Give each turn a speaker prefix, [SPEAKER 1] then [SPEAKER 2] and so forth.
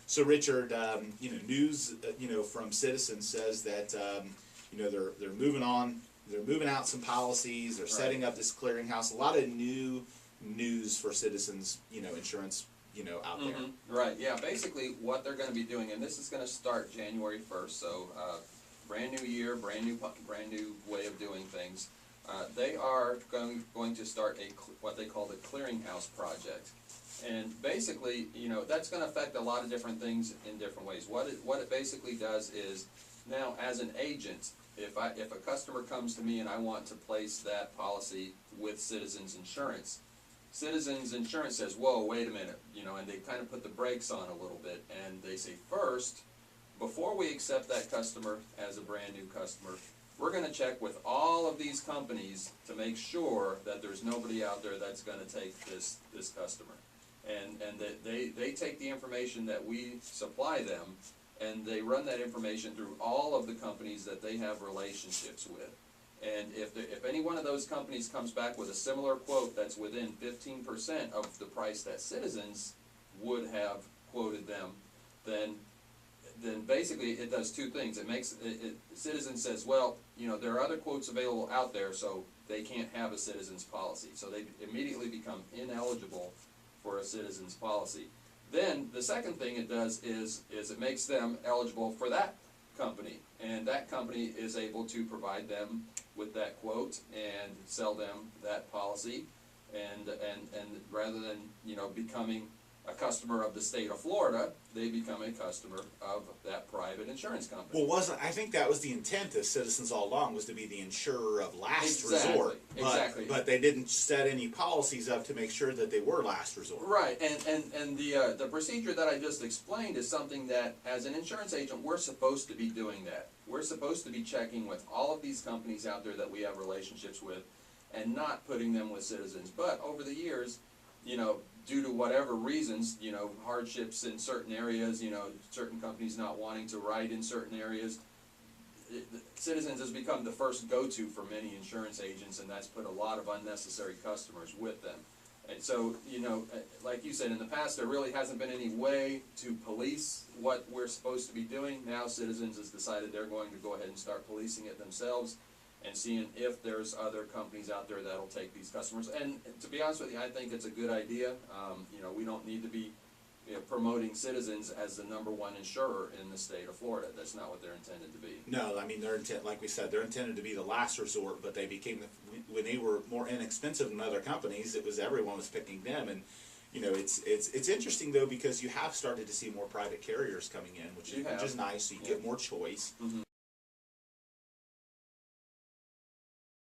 [SPEAKER 1] So Richard, news, from Citizens says that, they're moving on, they're moving out some policies, they're setting up this clearinghouse, a lot of new news for Citizens, insurance, out there.
[SPEAKER 2] Right, yeah, basically what they're gonna be doing, and this is gonna start January 1st, so, brand new year, brand new way of doing things. They are going to start what they call the clearinghouse project. And basically, that's going to affect a lot of different things in different ways. What it basically does is, now as an agent, if a customer comes to me and I want to place that policy with Citizens Insurance, Citizens Insurance says, whoa, wait a minute, and they kind of put the brakes on a little bit, and they say, first, before we accept that customer as a brand new customer, we're going to check with all of these companies to make sure that there's nobody out there that's going to take this customer. And that they take the information that we supply them, and they run that information through all of the companies that they have relationships with. And if any one of those companies comes back with a similar quote that's within 15% of the price that Citizens would have quoted them, then basically it does two things. It makes Citizens says, well, there are other quotes available out there, so they can't have a Citizens policy. So they immediately become ineligible for a Citizens policy. Then the second thing it does is it makes them eligible for that company, and that company is able to provide them with that quote and sell them that policy, and rather than becoming a customer of the state of Florida, they become a customer of that private insurance company.
[SPEAKER 1] Well, I think that was the intent of Citizens all along, was to be the insurer of last resort.
[SPEAKER 2] Exactly.
[SPEAKER 1] But they didn't set any policies up to make sure that they were last resort.
[SPEAKER 2] Right, and the procedure that I just explained is something that, as an insurance agent, we're supposed to be doing that. We're supposed to be checking with all of these companies out there that we have relationships with, and not putting them with Citizens. But over the years, due to whatever reasons, hardships in certain areas, certain companies not wanting to write in certain areas, Citizens has become the first go-to for many insurance agents, and that's put a lot of unnecessary customers with them. And so, like you said, in the past there really hasn't been any way to police what we're supposed to be doing. Now Citizens has decided they're going to go ahead and start policing it themselves, and seeing if there's other companies out there that'll take these customers. And to be honest with you, I think it's a good idea. We don't need to be promoting Citizens as the #1 insurer in the state of Florida. That's not what they're intended to be.
[SPEAKER 1] No, I mean, like we said, they're intended to be the last resort, but they became, when they were more inexpensive than other companies, everyone was picking them. And it's interesting though, because you have started to see more private carriers coming in, which is nice, so you get more choice.